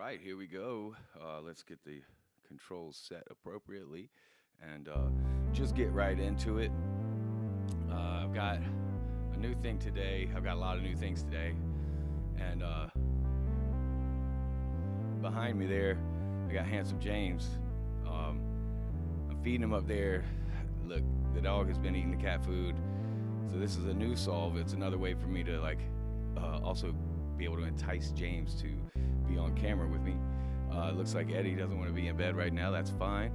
right, here we go. Let's get the controls set appropriately and just get right into it. I've got a new thing today. I've got a lot of new things today. And behind me there, I got Handsome James. I'm feeding him up there. Look, the dog has been eating the cat food. So this is a new solve. It's another way for me to also be able to entice James to be on camera with me. Looks like Eddie doesn't want to be in bed right now. That's fine.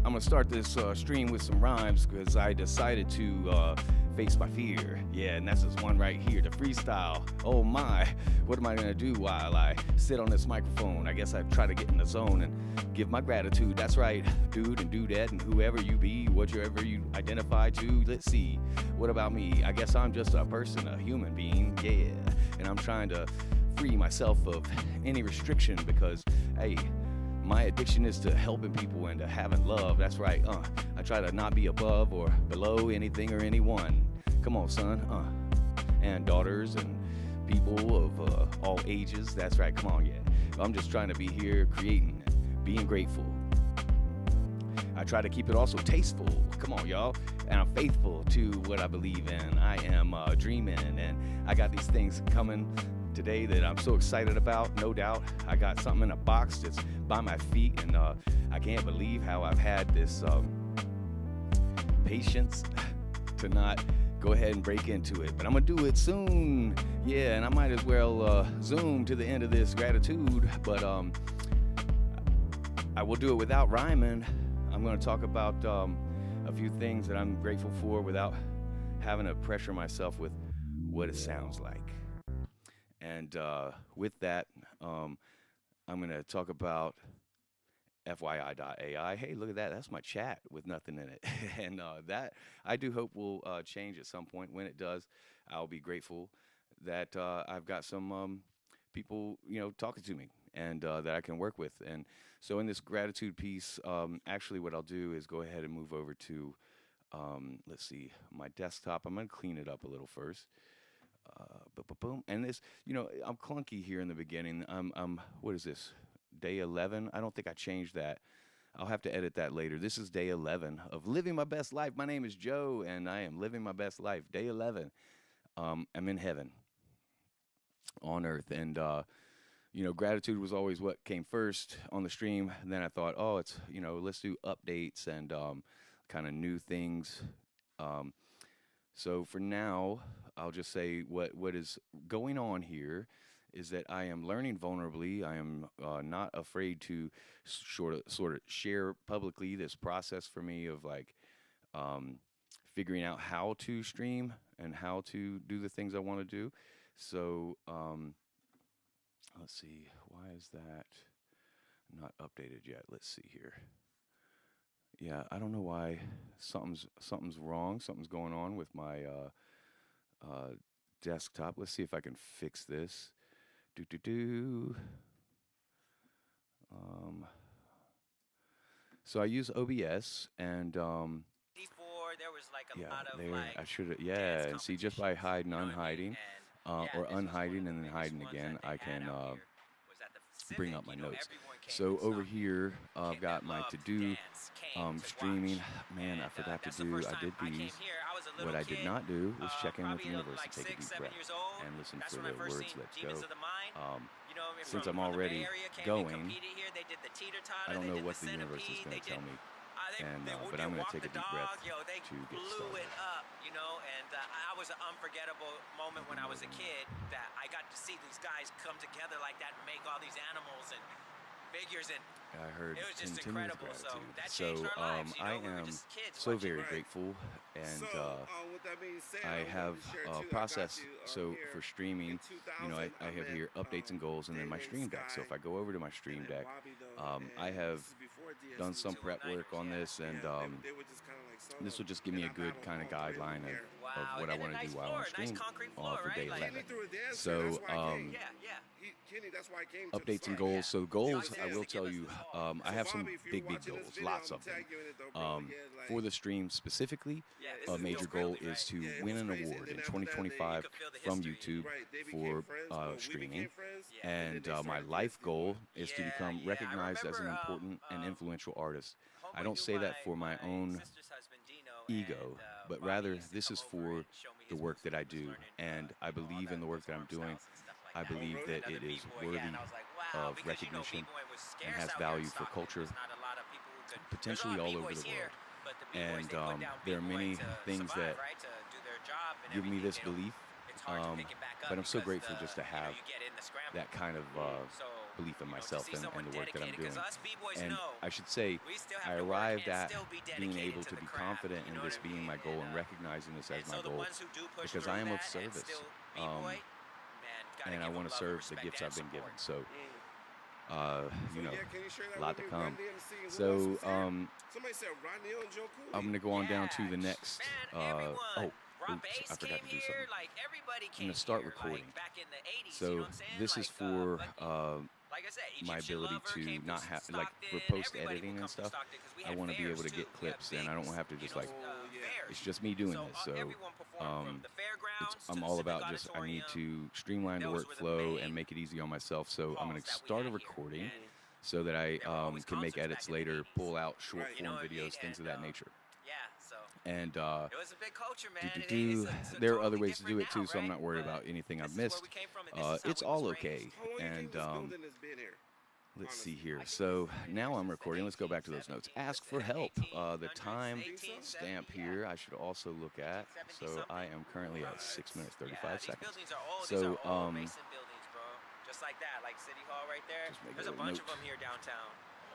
I'm gonna start this stream with some rhymes because I decided to face my fear. Yeah, and that's this one right here, the freestyle. Oh my, what am I gonna do while I sit on this microphone? I guess I try to get in the zone and give my gratitude. That's right, dude and dudette and whoever you be, whatever you identify to. Let's see, what about me? I guess I'm just a person, a human being, yeah. And I'm trying to free myself of any restriction because, hey, my addiction is to helping people and to having love. That's right. I try to not be above or below anything or anyone. Come on, son. And daughters and people of all ages. That's right. Come on, yeah. I'm just trying to be here creating, being grateful. I try to keep it also tasteful. Come on, y'all. And I'm faithful to what I believe in. I am dreaming, and I got these things coming today that I'm so excited about. No doubt, I got something in a box that's by my feet, and I can't believe how I've had this patience to not go ahead and break into it. But I'm gonna do it soon. Yeah, and I might as well zoom to the end of this gratitude, but I will do it without rhyming. I'm going to talk about a few things that I'm grateful for without having to pressure myself with what it sounds like. And with that, I'm going to talk about FYI.ai. Hey, look at that. That's my chat with nothing in it. And that I do hope will change at some point. When it does, I'll be grateful that I've got some people, talking to me and that I can work with. And so in this gratitude piece, actually what I'll do is go ahead and move over to, let's see, my desktop. I'm going to clean it up a little first. Boom. And this, I'm clunky here in the beginning. What is this? Day 11? I don't think I changed that. I'll have to edit that later. This is day 11 of living my best life. My name is Joe, and I am living my best life. Day 11. I'm in heaven on earth. And, gratitude was always what came first on the stream. And then I thought, it's, let's do updates and kind of new things. So for now, I'll just say what is going on here is that I am learning vulnerably. I am not afraid to sort of share publicly this process for me of figuring out how to stream and how to do the things I want to do. So let's see, why is that not updated yet? Let's see here. Yeah, I don't know why something's wrong. Something's going on with my desktop. Let's see if I can fix this. So I use OBS and Before there was a yeah, lot of there I should have, yeah. And see, just by hiding, unhiding, or unhiding and then hiding again, I can bring up my notes. So over here, I've got my to-do streaming. Man, I forgot to do. I did these. What I did not do was check in with the universe and take a deep breath and listen for the words "Let's go." Since I'm already going, I don't know what the universe is going to tell me. But I'm going to take a deep breath to get started. And I was an unforgettable moment when I was a kid that I got to see these guys come together like that and make all these animals and figures, and I heard it was just continuous incredible. So gratitude. that So changed our lives. I We were am just kids so watching. very grateful, and with that being said, I have a process. So here for streaming, in I 2000, have here updates and goals, and then my stream deck. So if I go over to my stream deck, I have done some prep work on this, and this will just give me a good kind of guideline of what I want to do while on stream for day 11. So updates and goals. So goals, I will tell you, I have some big goals, lots of them. For the stream specifically, a major goal is to win an award in 2025 from YouTube for streaming. Yeah. And my started life DSD goal one? is to Yeah, become yeah. I recognized as an remember important and influential artist. I homeboy don't knew say that for my my own sister's husband Dino, and ego, but Bobby rather used to this come is over for and show me the his work moves that when I he was do. learning, And I all believe in the work those that I'm arm doing. styles and stuff like I that. believe really? that Another it is b-boy, yeah. And worthy I was like, wow, of because recognition b-boying was and scarce has out here in value for Stockton. culture, There's not a lot of people who could. There's a lot potentially of all over b-boys the world. here, but the b-boys And they put down there are b-boying many to things survive, that right? To do their job and give me everything. this They don't. belief. It's hard to pick it back up But I'm so because grateful just to have you get in the scramble. that kind of So, belief in to myself see someone and the work that I'm dedicated, because doing. us b-boys And know I should say, we still have I to work arrived and at still be being dedicated able to to the be craft. confident You in know this what I being mean? my goal and recognizing this as And my so the goal ones who do push because through I am of that and service. still Um, b-boy, man, gotta and I give want them to love and serve the respect gifts and I've been given. support. So, So you know, yeah, can you share a that lot with to me? Run come. DMC. Who else So, was here? Somebody said Rodney and Joe Cooley. I'm going to go on down to Yeah, the next. man, everyone. Oh, Rob oops, I Bass forgot came to do here, something. like everybody I'm came going to start here, recording. like back in the 80s, you know So, what I'm saying? this Like, is for like I said, my Egyptian ability Lover to came not through have, Stockton. like, for post Everybody editing would and come through stuff. Stockton 'cause we I had want to be fairs able to too. get We had clips, and big, I don't have to just like. fairs. It's just me doing So this. So, everyone performed from the fairgrounds to I'm the all Civic about just I need Auditorium. to streamline the Those were the workflow and main make it easy on myself. So I'm going halls to that we start a had here, recording and so that I there were always can make concerts edits back in the later, 80s. pull out short Right. You know form what I mean? videos, things of And that nature. yeah, so And it was a big culture, man. and it's there are totally other ways to do different it too, now, so I'm right? not worried But about anything I've this is where missed. we came from, and this is how It's we was all raised. okay. How long do you think And this building has been here? let's see Honestly. here. I think So this has been now here I'm since the recording. Let's go back to those notes. 18, Ask for help. The 1800s, time 1870, stamp yeah. here I should also look at. 1870 So I something. am currently at 6 minutes Yeah, 35 these seconds. buildings are old. So, These are old Mason buildings, bro. Just like that, like City Hall right there. Just make a There's a little bunch note. of them here downtown,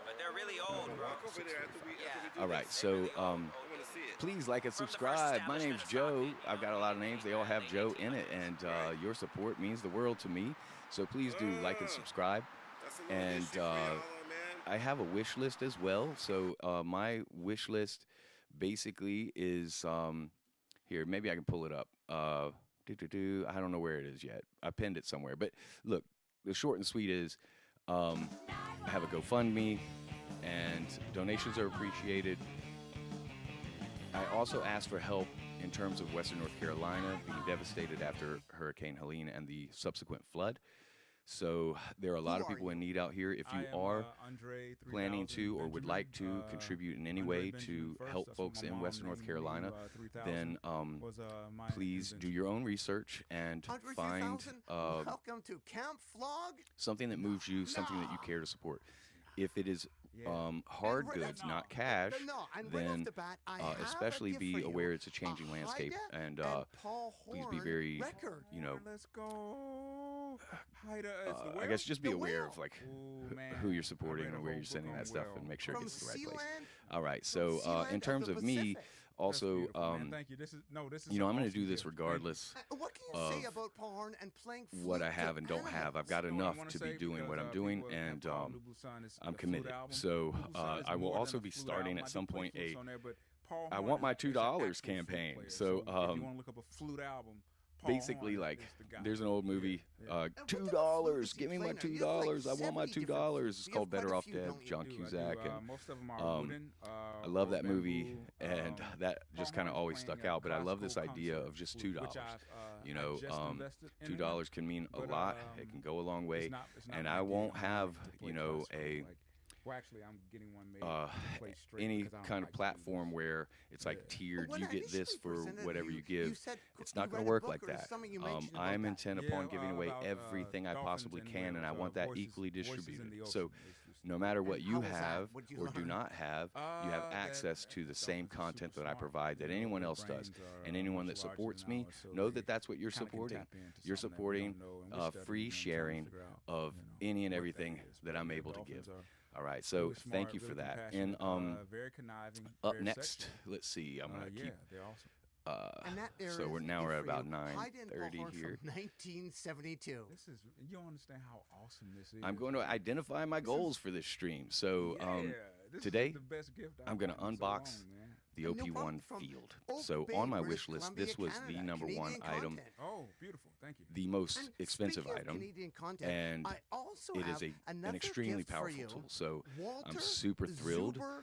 but they're really old, We'll bro. walk over there after we do All right, this. so Really old I want to see it. please like and From the first subscribe. My name's establishment of Joe. Stockton, I've got a lot of names. They all have late Joe in it, 1800s. and Right. your support means the world to me. So please do like and subscribe. That's a little And history for y'all, man. I have a wish list as well. So my wish list basically is here. Maybe I can pull it up. I don't know where it is yet. I pinned it somewhere. But look, the short and sweet is I have a GoFundMe, and donations are appreciated. I also asked for help in terms of Western North Carolina being devastated after Hurricane Helene and the subsequent flood. So there are a lot of people in need out here. If you are planning to or would like to contribute in any way to help folks in Western North Carolina, then please do your own research and Andre find 3000, welcome to Camp Flog. something that moves you, something that you care to support. If it is hard goods, not cash, then especially be aware it's a changing landscape, and please be very, you know, Let's go. I guess just be The aware Whale. of like Ooh, man. who you're I supporting read a and where whole you're sending book on that stuff, Whale. and make sure it From gets to the right place. Sealand? All right, From so Sealand in of terms the of me, Pacific. also, Beautiful, man. Thank you. This is you know, I'm going to awesome do this gift. Thank you. regardless What can you say of about Paul Horn and playing what flute I have to and don't have. I've got You know what I enough wanna to say? be doing Because, what I'm doing, people have and called New Blue Sun is I'm the flute committed. album. So New Blue Sun is I will more also than a be flute starting album. at I some do play point flutes a. on there, but Paul I Horn want my is an $2 actual flute campaign. player. So if you want to look up a flute album, Paul basically, Horn like, is the guy. there's an old movie, what $2. the flute is he Give me my playing now? You have, like, $2. I want my 70 different $2. flutes. It's You called have quite Better a Off few, Dead, don't you? John I do. Cusack, and Most of them are wooden. I love that bamboo, movie, and that just kind of Horn is always playing stuck at a out. But I love this classical idea concert of just flute, $2. which I've, You I know, just invested in it $2 can mean a but, lot. It can go a long way, it's not and my I gig. won't I'm have, wanting to play you know, classical, a like, well, actually, I'm getting one made to play straight any because I don't kind of like platform blues. where it's like Yeah. tiered. When You I get this initially for presented whatever you you give. said It's you not going read to a work book like or that. something you mentioned about I'm that. intent Yeah, upon giving away about, everything I dolphins possibly and can, and I whales, want that voices- equally voices in distributed. the So ocean. It's no matter what And you how was that? have What'd you or do learn? not have, you have that access to the same dolphins are content super that I smart. provide that You know, anyone their else does. brains are, And anyone much that larger supports than me, ours, so know they that that's what you're kinda can supporting. tap into You're something that we supporting don't know, and we're studying free and trying to sharing figure out, of you know, any and what that everything is. that But I'm yeah, able to dolphins give. are All right, so really thank smart, you for really that. And compassionate, very conniving, up very next, sexual. let's see. I'm gonna Yeah, keep. they're awesome. And that there So is we're a now gift we're at for about you. Hyde and Paul 9:30 Horn here. from 1972. This is you don't understand how awesome this is. I'm going to identify my goals for this stream. So this today, is the best gift I'm going to gotten in so unbox long, man. the And no OP1 problem from field. Oak So Bay, on my British wish list, Columbia, this was Canada. the number one Canadian item, content. Oh, beautiful. Thank you. the most And expensive speaking of item, Canadian content, and I also it have is an another extremely gift for powerful you. tool. So I'm Walter super thrilled. Zuber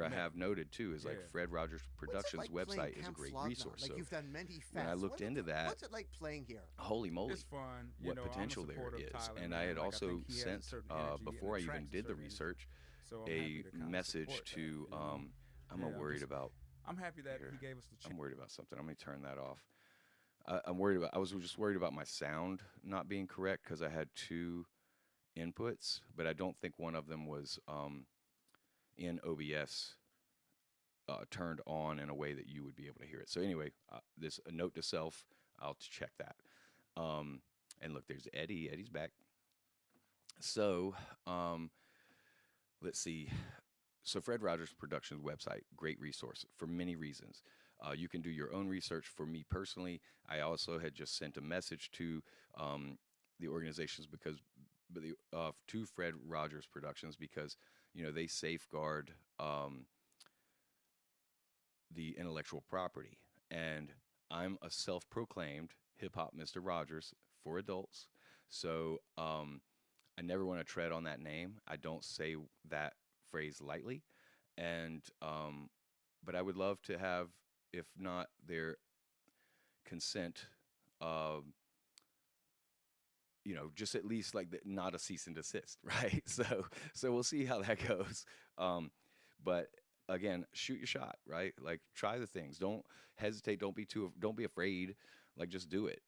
other I met. have noted too is like Yeah. Fred Rogers What's it Productions like playing website is a Camp great Flog now? resource. Like So you've done many fests. when I looked into that, what's it like playing here? holy moly, It's fun. You what know, potential I'm a there supporter of is. Tyler, And man. I had Like, also think he has a sent, certain energy and before I even attracts a did the certain energy. research, So I'm a happy to kinda message support to, that, you know? I'm Yeah, I'm worried just- about, I'm happy that here, he gave us the I'm chance. worried about something. I'm going to turn that off. I was just worried about my sound not being correct because I had two inputs, but I don't think one of them was in OBS turned on in a way that you would be able to hear it. So anyway, this a note to self, I'll check that. And look, there's Eddie. Eddie's back. So, let's see. So, Fred Rogers Productions website, great resource for many reasons. You can do your own research. For me personally, I also had just sent a message to the organizations to Fred Rogers Productions because they safeguard the intellectual property, and I'm a self-proclaimed hip hop Mr. Rogers for adults. So I never want to tread on that name. I don't say that phrase lightly, and but I would love to have, if not their consent, um, just at least like not a cease and desist, right? So we'll see how that goes. But again, shoot your shot, right? Like try the things. Don't hesitate. Don't be afraid. Like just do it.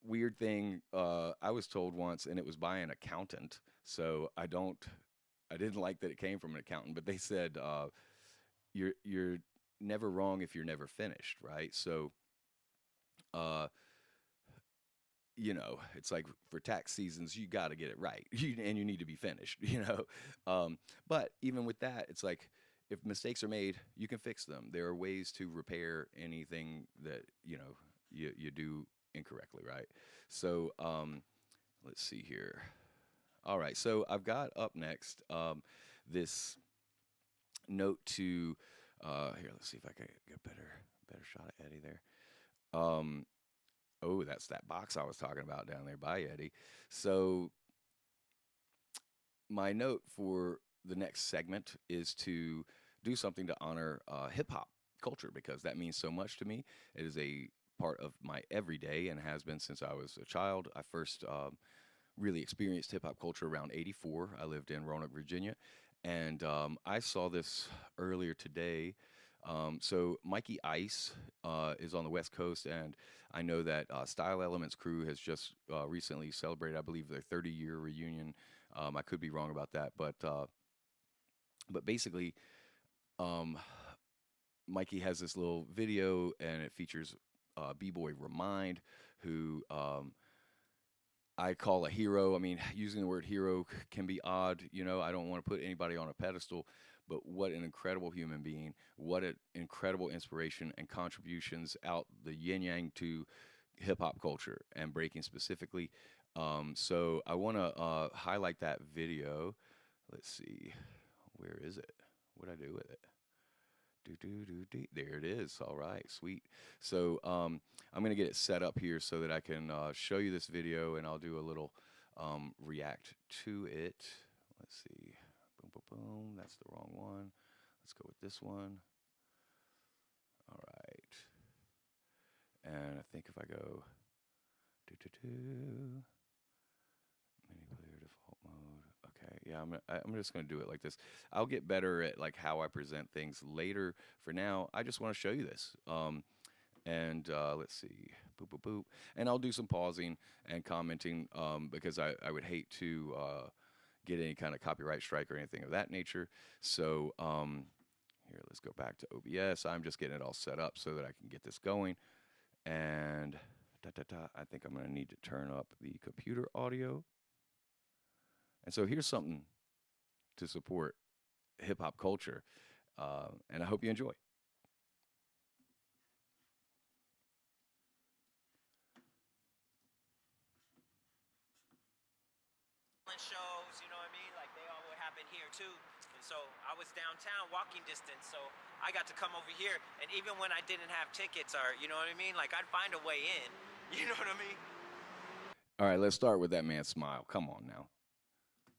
Weird thing I was told once, and it was by an accountant. So I didn't like that it came from an accountant, but they said you're never wrong if you're never finished, right? So uh, it's like for tax seasons, you got to get it right, and you need to be finished, But even with that, it's like if mistakes are made, you can fix them. There are ways to repair anything that you do incorrectly, right? So let's see here. All right, so I've got up next this note to here. Let's see if I can get a better shot at Eddie there. Oh, that's that box I was talking about down there by Eddie. So my note for the next segment is to do something to honor hip hop culture because that means so much to me. It is a part of my everyday and has been since I was a child. I first really experienced hip hop culture around '84. I lived in Roanoke, Virginia, and I saw this earlier today. So Mikey Ice is on the West Coast, and I know that Style Elements crew has just recently celebrated, I believe, their 30-year reunion. I could be wrong about that, but basically, um, Mikey has this little video, and it features B-boy Remind, who I call a hero. I mean, using the word hero can be odd. I don't want to put anybody on a pedestal, but what an incredible human being. What an incredible inspiration and contributions out the yin yang to hip hop culture and breaking specifically. So I want to highlight that video. Let's see. Where is it? What'd I do with it? There it is. All right, sweet. So I'm going to get it set up here so that I can show you this video, and I'll do a little react to it. Let's see. Boom, boom, boom. That's the wrong one. Let's go with this one. All right. And I think if I go mini player default mode. Okay, yeah, I'm just gonna do it like this. I'll get better at like how I present things later. For now, I just want to show you this. And let's see, boop boop boop, and I'll do some pausing and commenting because I would hate to get any kind of copyright strike or anything of that nature. So here, let's go back to OBS. I'm just getting it all set up so that I can get this going. And I think I'm going to need to turn up the computer audio. And so here's something to support hip hop culture, and I hope you enjoy. Shows, you know what I mean? Like they all would happen here too. And so I was downtown walking distance, so I got to come over here. And even when I didn't have tickets, or you know what I mean, like I'd find a way in. You know what I mean? All right, let's start with that man's smile. Come on now.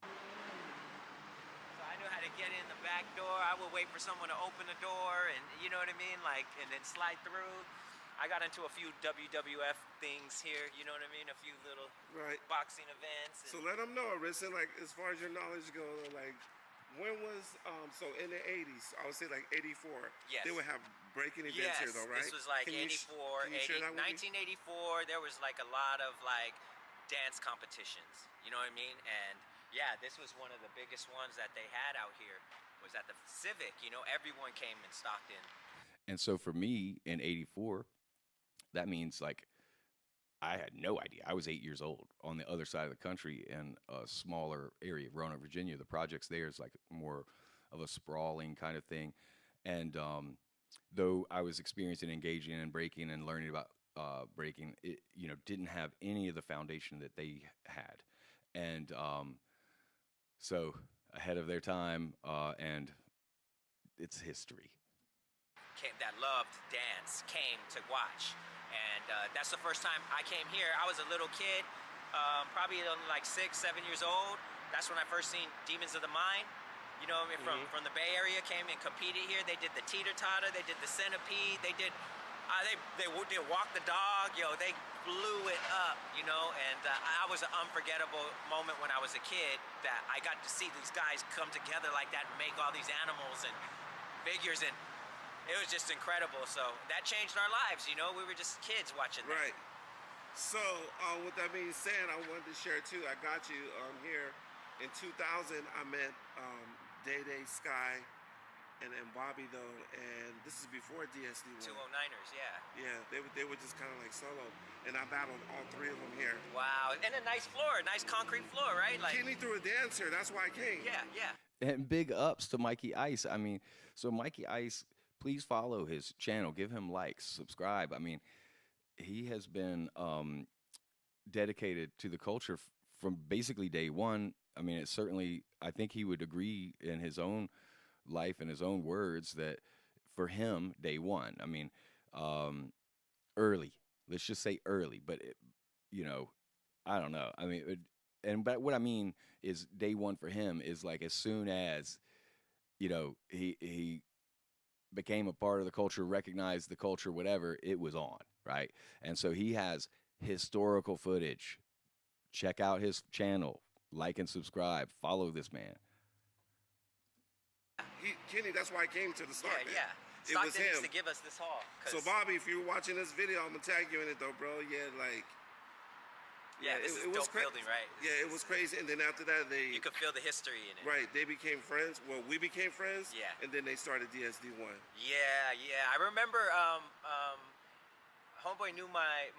So I knew how to get in the back door. I would wait for someone to open the door, and you know what I mean, like, and then slide through. I got into a few WWF things here, you know what I mean? A few little boxing events. So let them know, Arisen, like as far as your knowledge goes, like when was so in the 80s, I would say like 84. Yes. They would have breaking events here though, right? This was like Can you 84, 1984. There was like a lot of like dance competitions, you know what I mean? And yeah, this was one of the biggest ones that they had out here. Was at the Civic, you know, everyone came in Stockton. And so for me in '84, that means like I had no idea. I was 8 years old on the other side of the country in a smaller area, Roanoke, Virginia. The projects there is like more of a sprawling kind of thing. And though I was experiencing engaging and breaking and learning about breaking, it didn't have any of the foundation that they had, and so ahead of their time, and it's history. That loved dance came to watch. And that's the first time I came here. I was a little kid, probably only like 6, 7 years old. That's when I first seen Demons of the Mind. You know, I mean, from the Bay Area, came and competed here. They did the teeter-totter, they did the centipede, they did walk the dog. Yo, they blew it up, and I was an unforgettable moment when I was a kid that I got to see these guys come together like that and make all these animals and figures, and it was just incredible. So that changed our lives, we were just kids watching that. Right. So with that being said, I wanted to share too, I got you here in 2000. I met Day Day, Sky, and Bobby though, and this is before DSD 1. 209ers, yeah. Yeah, they were just kind of like solo, and I battled all 3 of them here. Wow, and a nice floor, nice concrete floor, right? Like Kenny threw a dance here, that's why I came. Yeah. And big ups to Mikey Ice. I mean, so Mikey Ice, please follow his channel, give him likes, subscribe. I mean, he has been dedicated to the culture from basically day one. I mean, it certainly, I think he would agree in his own life and his own words that for him, day one, I mean, early, let's just say early, but I don't know. I mean, but what I mean is day one for him is like as soon as, he became a part of the culture, recognized the culture, whatever, it was on, right? And so he has historical footage. Check out his channel, like and subscribe, follow this man. Kenny, that's why I came to the Stockton. Yeah. It was Stockton used him. to give us this hall. So Bobby, if you're watching this video, I'm gonna tag you in it though, bro. Yeah, like. This is a dope building, right? Yeah, it was crazy. And then after that, you could feel the history in it. Right, they became friends. Well, we became friends. Yeah. And then they started DSD 1. Yeah. I remember homeboy knew my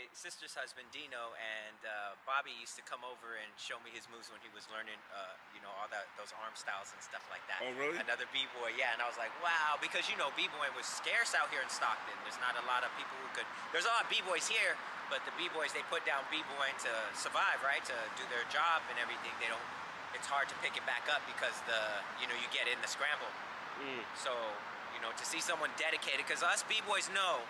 sister's husband Dino, and Bobby used to come over and show me his moves when he was learning, all those arm styles and stuff like that. Oh, really? Another b-boy, yeah. And I was like, wow, because b-boying was scarce out here in Stockton. There's not a lot of people who could. There's a lot of b-boys here, but the b-boys, they put down b-boying to survive, right? To do their job and everything. They don't. It's hard to pick it back up because you get in the scramble. So to see someone dedicated, because us b-boys know.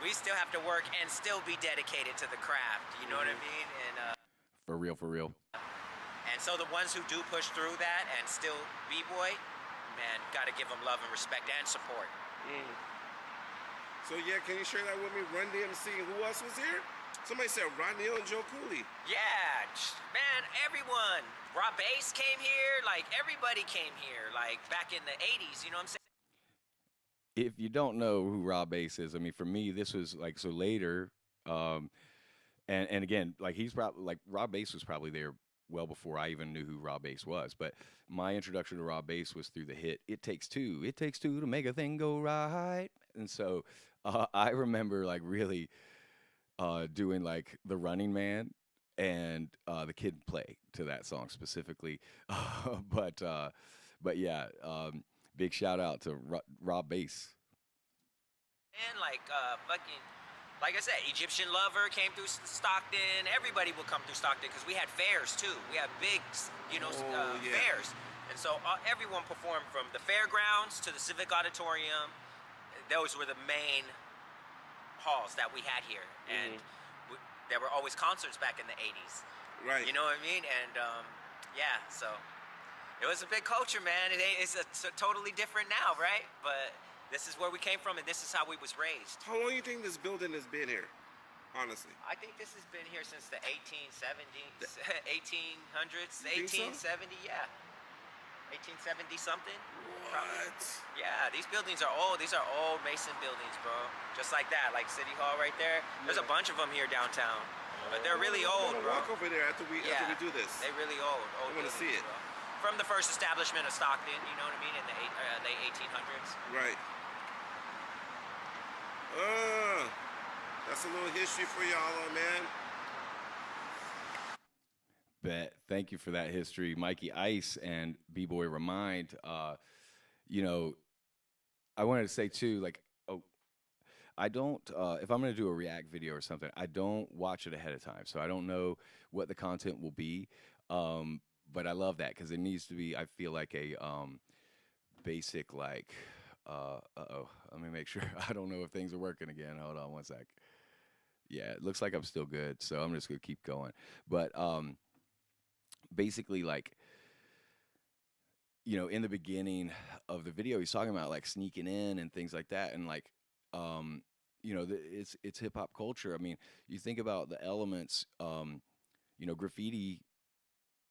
We still have to work and still be dedicated to the craft. You know what I mean? And For real. And so the ones who do push through that and still b-boy, man, got to give them love and respect and support. So yeah, can you share that with me? Run DMC. Who else was here? Somebody said Rodney and Joe Cooley. Yeah, man, everyone. Rob Bass came here. Like everybody came here. Like back in the '80s. You know what I'm saying? If you don't know who Rob Bass is, I mean, for me, this was like so later, and again, like he's probably like Rob Bass was probably there well before I even knew who Rob Bass was. But my introduction to Rob Bass was through the hit "It Takes Two." It takes two to make a thing go right, and so I remember like really doing like the Running Man and the Kid Play to that song specifically, but yeah. Big shout out to Rob Bass. And like fucking, like I said, Egyptian Lover came through Stockton. Everybody will come through Stockton because we had fairs too. We had big, fairs, and so everyone performed from the fairgrounds to the Civic Auditorium. Those were the main halls that we had here, and there were always concerts back in the '80s. Right. You know what I mean? And so. It was a big culture, man. It's totally different now, right? But this is where we came from, and this is how we was raised. How long do you think this building has been here, honestly? I think this has been here since the 1870s, 1800s, You think so? 1870, yeah. 1870 something. What? Yeah, these buildings are old. These are old Mason buildings, bro. Just like that, like City Hall right there. There's a bunch of them here downtown, but they're really old, bro. Walk over there after we do this. They're really old. I want to see it. Bro. From the first establishment of Stockton, you know what I mean, in the late 1800s. Right. That's just a little history for y'all, man. Bet. Thank you for that history, Mikey Ice and B-Boy Remind. You know, I wanted to say too, like, oh, I don't. If I'm going to do a React video or something, I don't watch it ahead of time, so I don't know what the content will be. Um, but I love that because it needs to be. I feel like a basic like. Oh, let me make sure. I don't know if things are working again. Hold on one sec. Yeah, it looks like I'm still good, so I'm just gonna keep going. But basically, like, in the beginning of the video, he's talking about like sneaking in and things like that, and like, it's hip hop culture. I mean, you think about the elements. Graffiti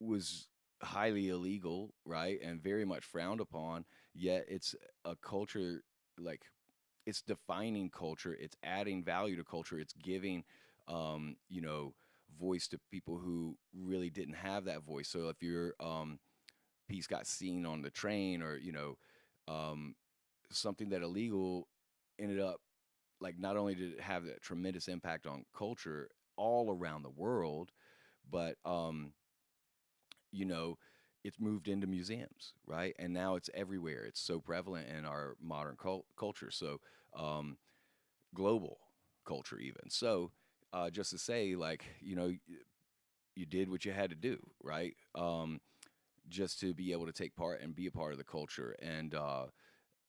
was highly illegal, right, and very much frowned upon. Yet it's a culture, like, it's defining culture. It's adding value to culture. It's giving, voice to people who really didn't have that voice. So if your piece got seen on the train, or um, something that illegal ended up, like, not only did it have that tremendous impact on culture all around the world, but you know, it's moved into museums, right? And now it's everywhere. It's so prevalent in our modern culture. So, global culture, even. So, just to say, like, you did what you had to do, right? Just to be able to take part and be a part of the culture. And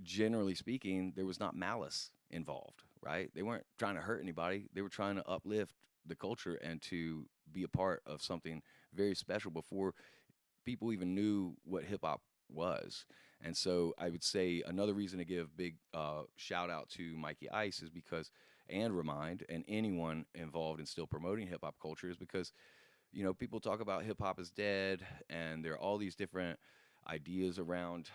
generally speaking, there was not malice involved, right? They weren't trying to hurt anybody. They were trying to uplift the culture and to be a part of something very special before people even knew what hip hop was. And so I would say another reason to give big shout out to Mikey Ice is because, and Remind, and anyone involved in still promoting hip hop culture, is because, people talk about hip hop is dead, and there are all these different ideas around.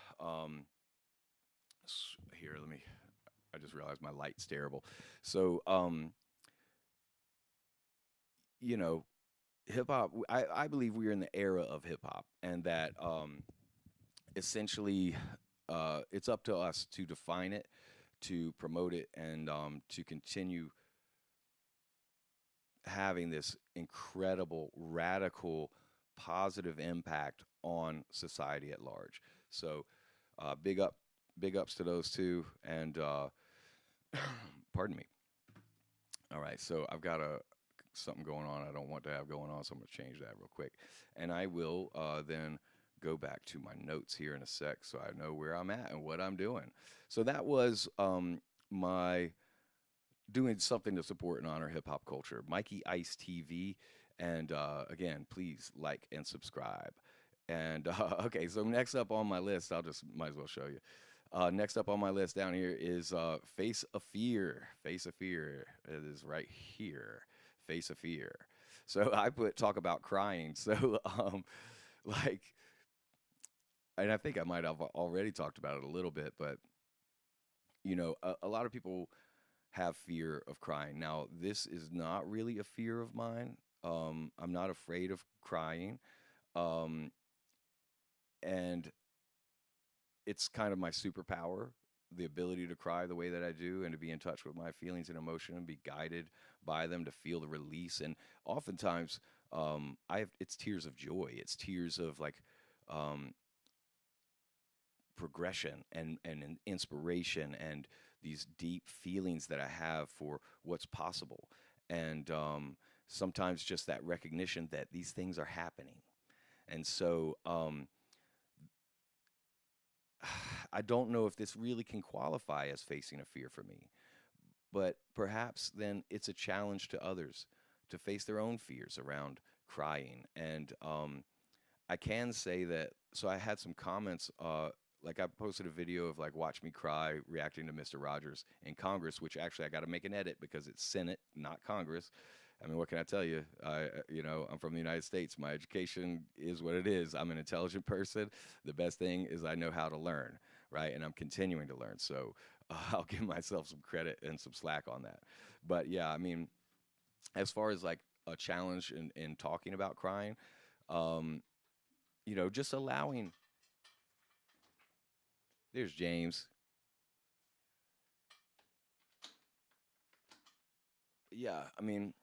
Here, let me. I just realized my light's terrible. So, you know, hip hop. I believe we are in the era of hip hop, and that essentially, it's up to us to define it, to promote it, and to continue having this incredible, radical, positive impact on society at large. So, big up, big ups to those two, and pardon me. All right, so I've got something going on I don't want to have going on, so I'm going to change that real quick, and I will then go back to my notes here in a sec, so I know where I'm at and what I'm doing. So that was my doing something to support and honor hip hop culture. Mikey Ice TV, and again, please like and subscribe. And okay, so next up on my list, I'll just might as well show you. Next up on my list down here is Face of Fear. Face of Fear. It is right here. Face of Fear. So I put talk about crying. So like, and I think I might have already talked about it a little bit, but a lot of people have fear of crying. Now, this is not really a fear of mine. I'm not afraid of crying. Um, and it's kind of my superpower, the ability to cry the way that I do, and to be in touch with my feelings and emotion and be guided by them, to feel the release. And oftentimes, it's tears of joy. It's tears of like, um, progression and inspiration, and these deep feelings that I have for what's possible. And sometimes just that recognition that these things are happening. And so, I don't know if this really can qualify as facing a fear for me, but perhaps then it's a challenge to others to face their own fears around crying. And I can say that. So I had some comments. Like, I posted a video of like "Watch Me Cry" reacting to Mr. Rogers in Congress, which actually I got to make an edit because it's Senate, not Congress. I mean, what can I tell you? I'm from the United States. My education is what it is. I'm an intelligent person. The best thing is I know how to learn, right? And I'm continuing to learn. So I'll give myself some credit and some slack on that. But yeah, I mean, as far as like a challenge in talking about crying, um, just allowing. There's James. yeah, I mean,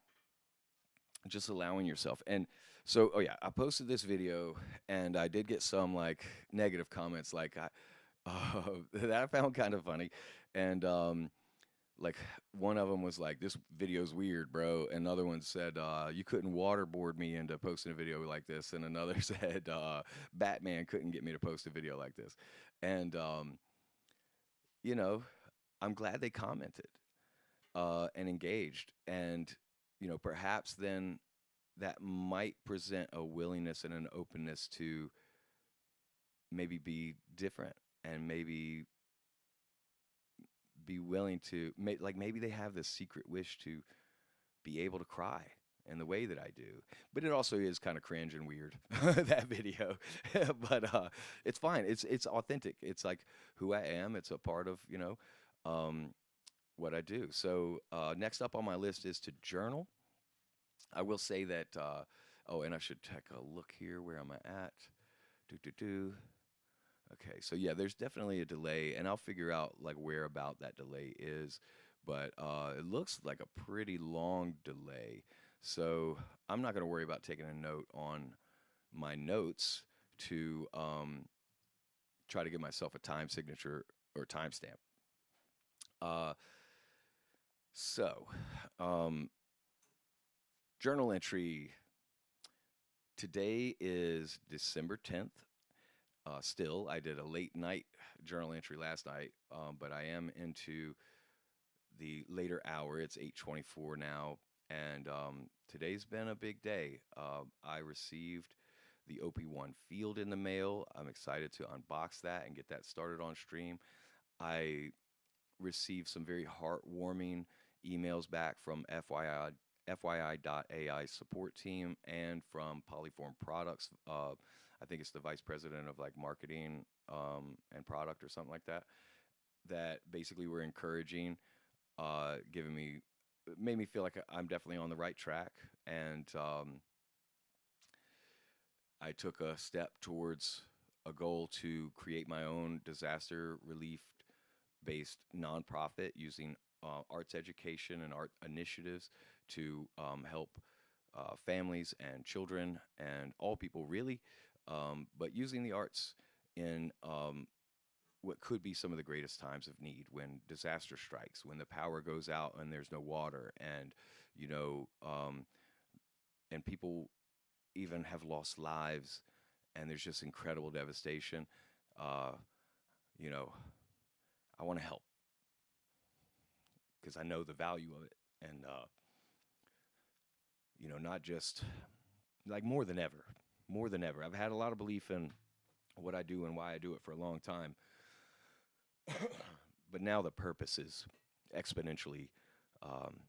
just allowing yourself. And so, oh yeah, I posted this video, and I did get some like negative comments, like that I found kind of funny, and like one of them was like, "This video's weird, bro," and another one said, "You couldn't waterboard me into posting a video like this," and another said, "Batman couldn't get me to post a video like this," and you know, I'm glad they commented and engaged, and perhaps then that might present a willingness and an openness to maybe be different and maybe be willing to like maybe they have this secret wish to be able to cry in the way that I do. But it also is kind of cringe and weird that video. But it's fine. It's authentic. It's like who I am. It's a part of, um, what I do. So next up on my list is to journal. I will say that oh, and I should take a look here. Where am I at? Do do do. Okay, so yeah, there's definitely a delay, and I'll figure out like where about that delay is, but it looks like a pretty long delay. So I'm not going to worry about taking a note on my notes to try to give myself a time signature or timestamp. Uh, so um, journal entry. Today is December 10th. Still, I did a late night journal entry last night, but I am into the later hour. It's 8:24 now, and today's been a big day. I received the OP1 Field in the mail. I'm excited to unbox that and get that started on stream. I received some very heartwarming emails back from FYI.ai support team and from Polyform Products. I think it's the vice president of like marketing and product or something like that. That basically were encouraging, giving me, made me feel like I'm definitely on the right track. And I took a step towards a goal to create my own disaster relief based nonprofit using arts education and art initiatives to help families and children and all people, really, but using the arts in what could be some of the greatest times of need when disaster strikes, when the power goes out and there's no water, and you know, um, and people even have lost lives, and there's just incredible devastation. Uh, you know, I want to help because I know the value of it, and not just like more than ever. I've had a lot of belief in what I do and why I do it for a long time, but now the purpose is exponentially. Um,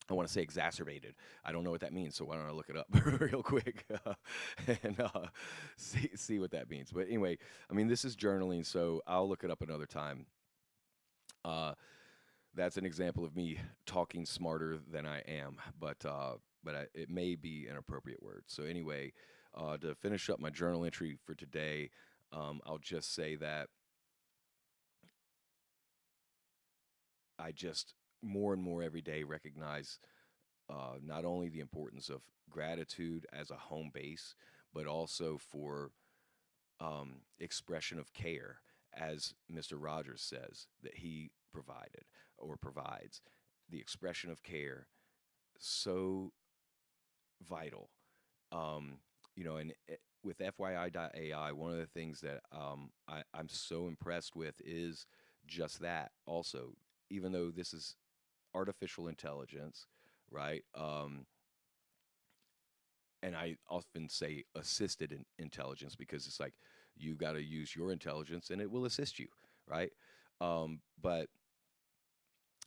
I want to say exacerbated. I don't know what that means, so why don't I look it up real quick and see what that means. But anyway, I mean, this is journaling, so I'll look it up another time. That's an example of me talking smarter than I am, but it may be an appropriate word. So anyway, to finish up my journal entry for today, I'll just say that I just more and more every day recognize not only the importance of gratitude as a home base, but also for expression of care, as Mr. Rogers says that he provided or provides. The expression of care, so vital. And with FYI.ai, one of the things that I'm so impressed with is just that also, even though this is artificial intelligence, right? And I often say assisted intelligence because it's like you got to use your intelligence and it will assist you, right? But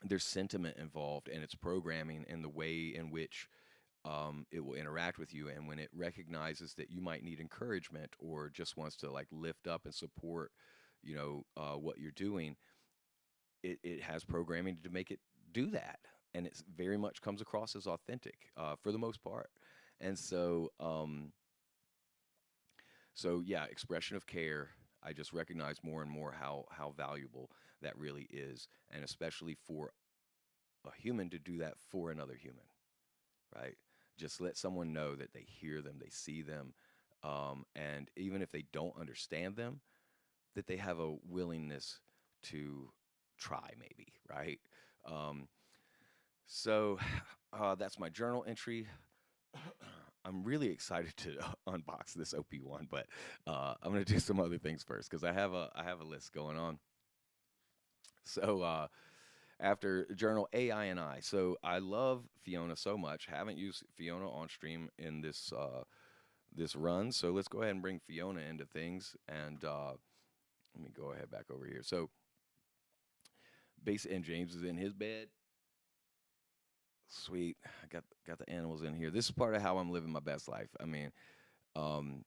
there's sentiment involved and it's programming and the way in which it will interact with you. And when it recognizes that you might need encouragement or just wants to like lift up and support, what you're doing, it has programming to make it do that. And it very much comes across as authentic for the most part. And so yeah, expression of care. I just recognize more and more how valuable that really is, and especially for a human to do that for another human, right? Just let someone know that they hear them, they see them, and even if they don't understand them, that they have a willingness to try, maybe, right? Um, so that's my journal entry. I'm really excited to unbox this OP1, but I'm gonna do some other things first because I have a list going on. So after journal AI and I, so I love Fiona so much. Haven't used Fiona on stream in this run, so let's go ahead and bring Fiona into things. And let me go ahead back over here. So and James is in his bed. Sweet. I got the animals in here. This is part of how I'm living my best life. I mean, um,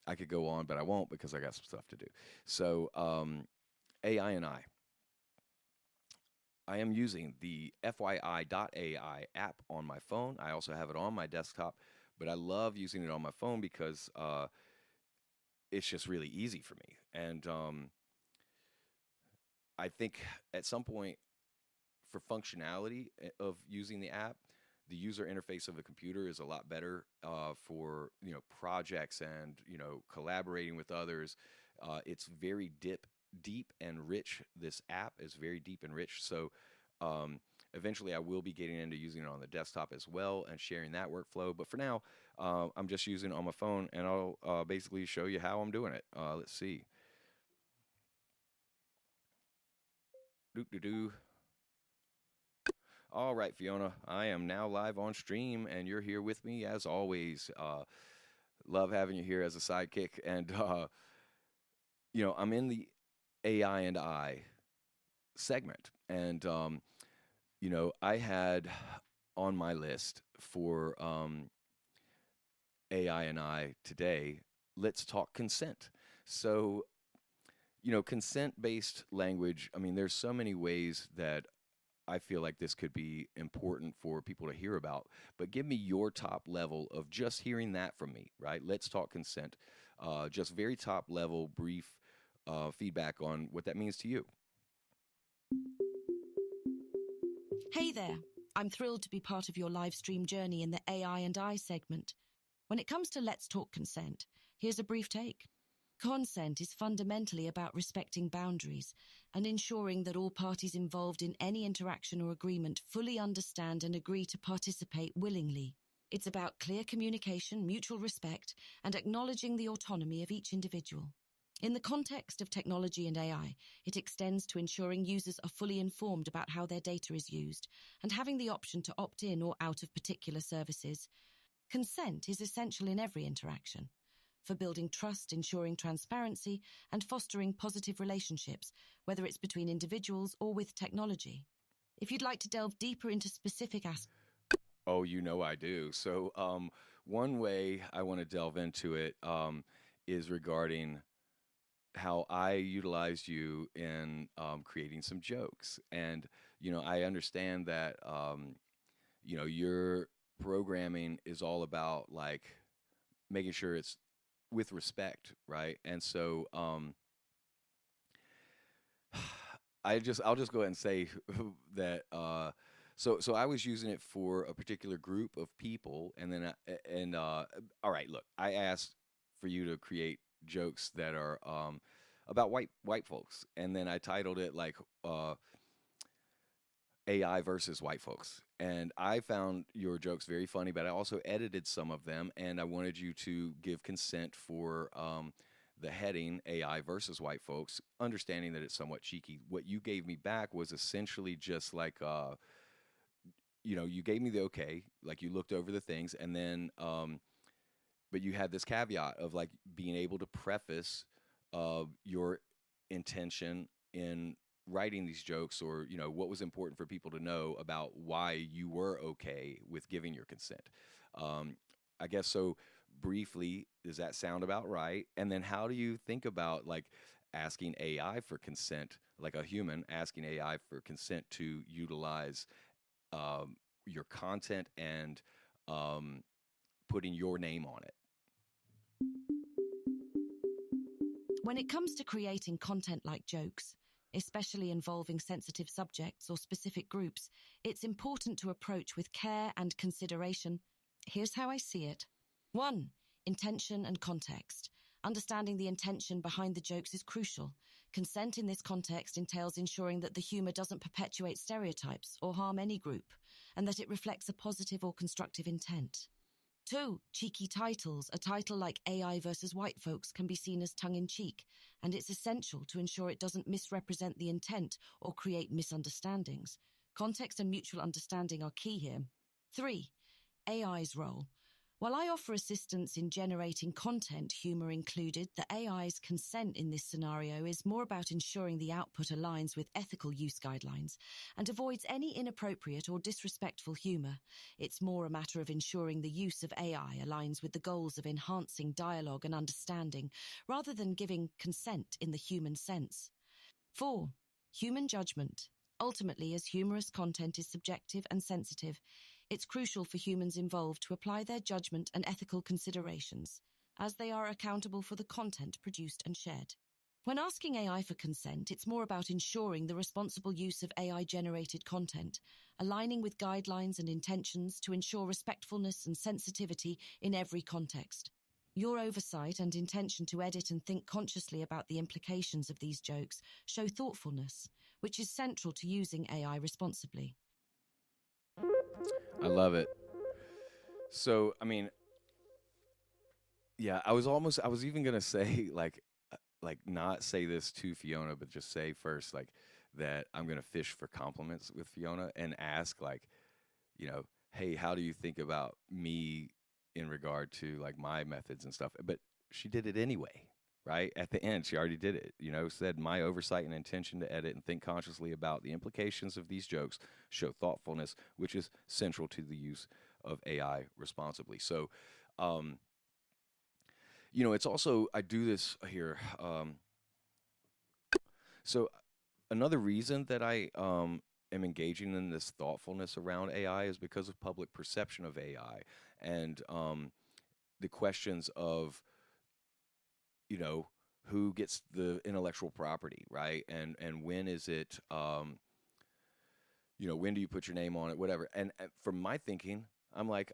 I could go on, but I won't because I got some stuff to do. So AI and I am using the FYI.ai app on my phone. I also have it on my desktop, but I love using it on my phone because it's just really easy for me. And I think at some point, for functionality of using the app, the user interface of a computer is a lot better for projects and collaborating with others. It's very deep and rich. This app is very deep and rich. So eventually, I will be getting into using it on the desktop as well and sharing that workflow. But for now, I'm just using it on my phone, and I'll basically show you how I'm doing it. Let's see. Doo-doo-doo. All right, Fiona, I am now live on stream, and you're here with me as always. Love having you here as a sidekick. And, I'm in the AI and I segment. And, I had on my list for AI and I today, let's talk consent. So, consent based language, I mean, there's so many ways that I feel like this could be important for people to hear about, but give me your top level of just hearing that from me, right? Let's talk consent. Just very top level, brief feedback on what that means to you. Hey there. I'm thrilled to be part of your live stream journey in the AI and I segment. When it comes to Let's Talk Consent, here's a brief take. Consent is fundamentally about respecting boundaries and ensuring that all parties involved in any interaction or agreement fully understand and agree to participate willingly. It's about clear communication, mutual respect, and acknowledging the autonomy of each individual. In the context of technology and AI, it extends to ensuring users are fully informed about how their data is used and having the option to opt in or out of particular services. Consent is essential in every interaction, for building trust, ensuring transparency, and fostering positive relationships, whether it's between individuals or with technology. If you'd like to delve deeper into specific aspects... Oh, I do. So one way I want to delve into it is regarding how I utilized you in creating some jokes. And, I understand that, your programming is all about like making sure it's with respect, right? And so I'll just go ahead and say that so I was using it for a particular group of people, and then all right, look, I asked for you to create jokes that are about white folks, and then I titled it like AI versus white folks. And I found your jokes very funny, but I also edited some of them, and I wanted you to give consent for the heading AI versus white folks, understanding that it's somewhat cheeky. What you gave me back was essentially just like, you gave me the okay, like you looked over the things, and then, but you had this caveat of like being able to preface your intention in writing these jokes, or what was important for people to know about why you were okay with giving your consent. I guess so. Briefly, does that sound about right? And then how do you think about like asking AI for consent, like a human asking AI for consent to utilize your content and putting your name on it? When it comes to creating content like jokes, especially involving sensitive subjects or specific groups, it's important to approach with care and consideration. Here's how I see it. 1. Intention and context. Understanding the intention behind the jokes is crucial. Consent in this context entails ensuring that the humor doesn't perpetuate stereotypes or harm any group, and that it reflects a positive or constructive intent. 2. Cheeky titles. A title like AI versus white folks can be seen as tongue-in-cheek, and it's essential to ensure it doesn't misrepresent the intent or create misunderstandings. Context and mutual understanding are key here. 3. AI's role. While I offer assistance in generating content, humor included, the AI's consent in this scenario is more about ensuring the output aligns with ethical use guidelines and avoids any inappropriate or disrespectful humor. It's more a matter of ensuring the use of AI aligns with the goals of enhancing dialogue and understanding, rather than giving consent in the human sense. 4. Human judgment. Ultimately, as humorous content is subjective and sensitive, it's crucial for humans involved to apply their judgment and ethical considerations, as they are accountable for the content produced and shared. When asking AI for consent, it's more about ensuring the responsible use of AI-generated content, aligning with guidelines and intentions to ensure respectfulness and sensitivity in every context. Your oversight and intention to edit and think consciously about the implications of these jokes show thoughtfulness, which is central to using AI responsibly. I love it. So, I mean, yeah, I was even gonna say like not say this to Fiona, but just say first like that I'm gonna fish for compliments with Fiona and ask like, hey, how do you think about me in regard to like my methods and stuff? But she did it anyway, right? At the end, she already did it. Said my oversight and intention to edit and think consciously about the implications of these jokes show thoughtfulness, which is central to the use of AI responsibly. So, it's also I do this here. So another reason that I am engaging in this thoughtfulness around AI is because of public perception of AI and the questions of who gets the intellectual property, right? And when is it when do you put your name on it, whatever. And from my thinking, I'm like,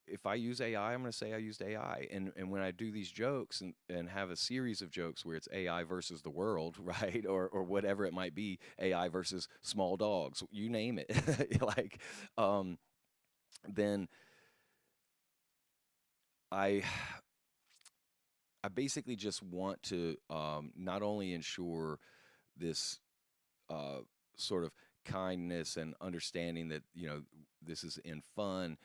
if I use AI, I'm going to say I used AI. And when I do these jokes and have a series of jokes where it's AI versus the world, right? Or whatever it might be, AI versus small dogs, you name it. like, then I basically just want to not only ensure this sort of kindness and understanding that this is in fun,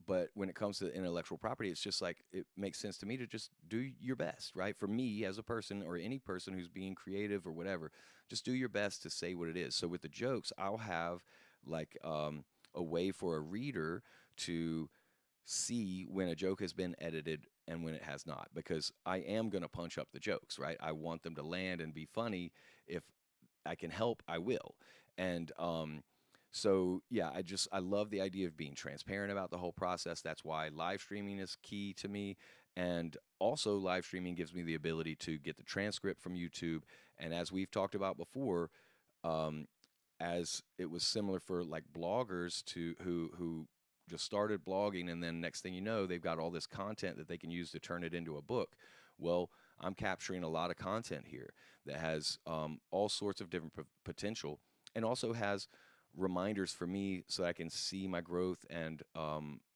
but when it comes to intellectual property, it's just like it makes sense to me to just do your best, right? For me as a person or any person who's being creative or whatever, just do your best to say what it is. So with the jokes, I'll have like a way for a reader to see when a joke has been edited and when it has not, because I am going to punch up the jokes, right? I want them to land and be funny. If I can help, I will. And so yeah, I love the idea of being transparent about the whole process. That's why live streaming is key to me. And also live streaming gives me the ability to get the transcript from YouTube. And as we've talked about before, as it was similar for like bloggers who just started blogging, and then next thing you know, they've got all this content that they can use to turn it into a book. Well, I'm capturing a lot of content here that has all sorts of different potential, and also has reminders for me so I can see my growth. And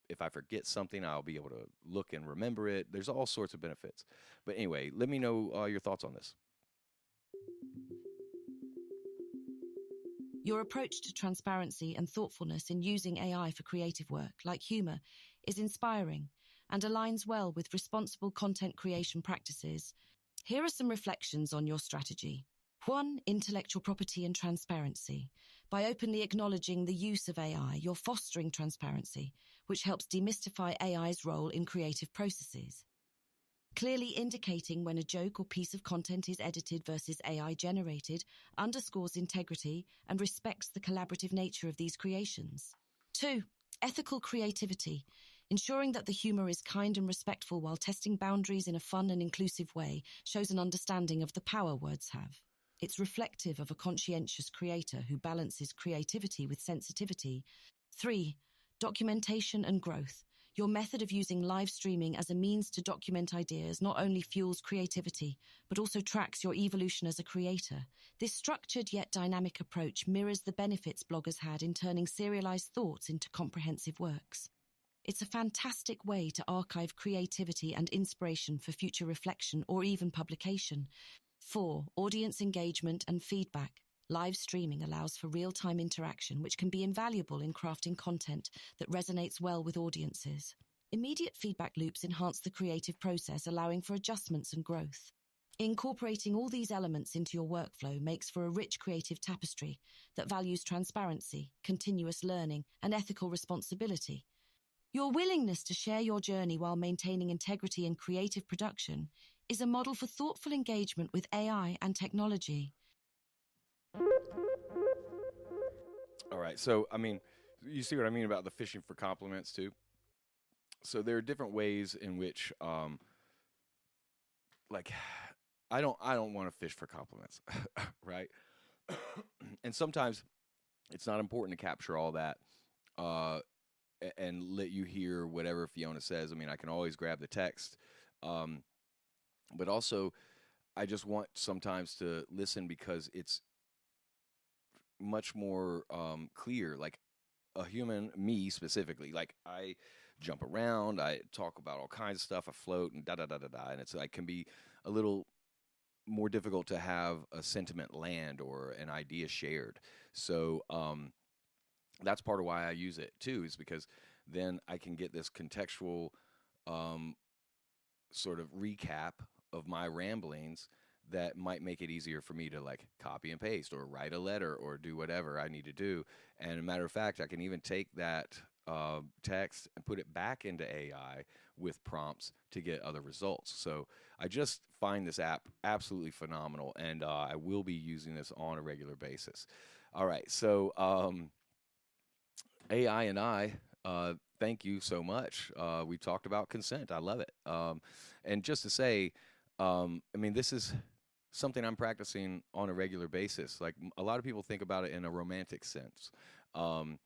if I forget something, I'll be able to look and remember it. There's all sorts of benefits. But anyway, let me know your thoughts on this. Your approach to transparency and thoughtfulness in using AI for creative work, like humor, is inspiring and aligns well with responsible content creation practices. Here are some reflections on your strategy. 1. Intellectual property and transparency. By openly acknowledging the use of AI, you're fostering transparency, which helps demystify AI's role in creative processes. Clearly indicating when a joke or piece of content is edited versus AI generated underscores integrity and respects the collaborative nature of these creations. 2. Ethical creativity. Ensuring that the humor is kind and respectful while testing boundaries in a fun and inclusive way shows an understanding of the power words have. It's reflective of a conscientious creator who balances creativity with sensitivity. 3. Documentation and growth. Your method of using live streaming as a means to document ideas not only fuels creativity, but also tracks your evolution as a creator. This structured yet dynamic approach mirrors the benefits bloggers had in turning serialized thoughts into comprehensive works. It's a fantastic way to archive creativity and inspiration for future reflection or even publication. 4. Audience engagement and feedback. Live streaming allows for real-time interaction, which can be invaluable in crafting content that resonates well with audiences. Immediate feedback loops enhance the creative process, allowing for adjustments and growth. Incorporating all these elements into your workflow makes for a rich creative tapestry that values transparency, continuous learning, and ethical responsibility. Your willingness to share your journey while maintaining integrity in creative production is a model for thoughtful engagement with AI and technology. All right. So, I mean, you see what I mean about the fishing for compliments too? So there are different ways in which, like, I don't want to fish for compliments, right? And sometimes it's not important to capture all that, uh, and let you hear whatever Fiona says. I mean, I can always grab the text, um, but also I just want sometimes to listen because it's much more clear. Like a human, me specifically, like I jump around, I talk about all kinds of stuff, I float and da da da da da, and it's like can be a little more difficult to have a sentiment land or an idea shared. So that's part of why I use it too, is because then I can get this contextual um, sort of recap of my ramblings that might make it easier for me to like copy and paste or write a letter or do whatever I need to do. And a matter of fact, I can even take that text and put it back into AI with prompts to get other results. So I just find this app absolutely phenomenal, and I will be using this on a regular basis. All right, so AI and I, thank you so much. We talked about consent. I love it. And just to say, I mean, this is something I'm practicing on a regular basis. Like a lot of people think about it in a romantic sense, um,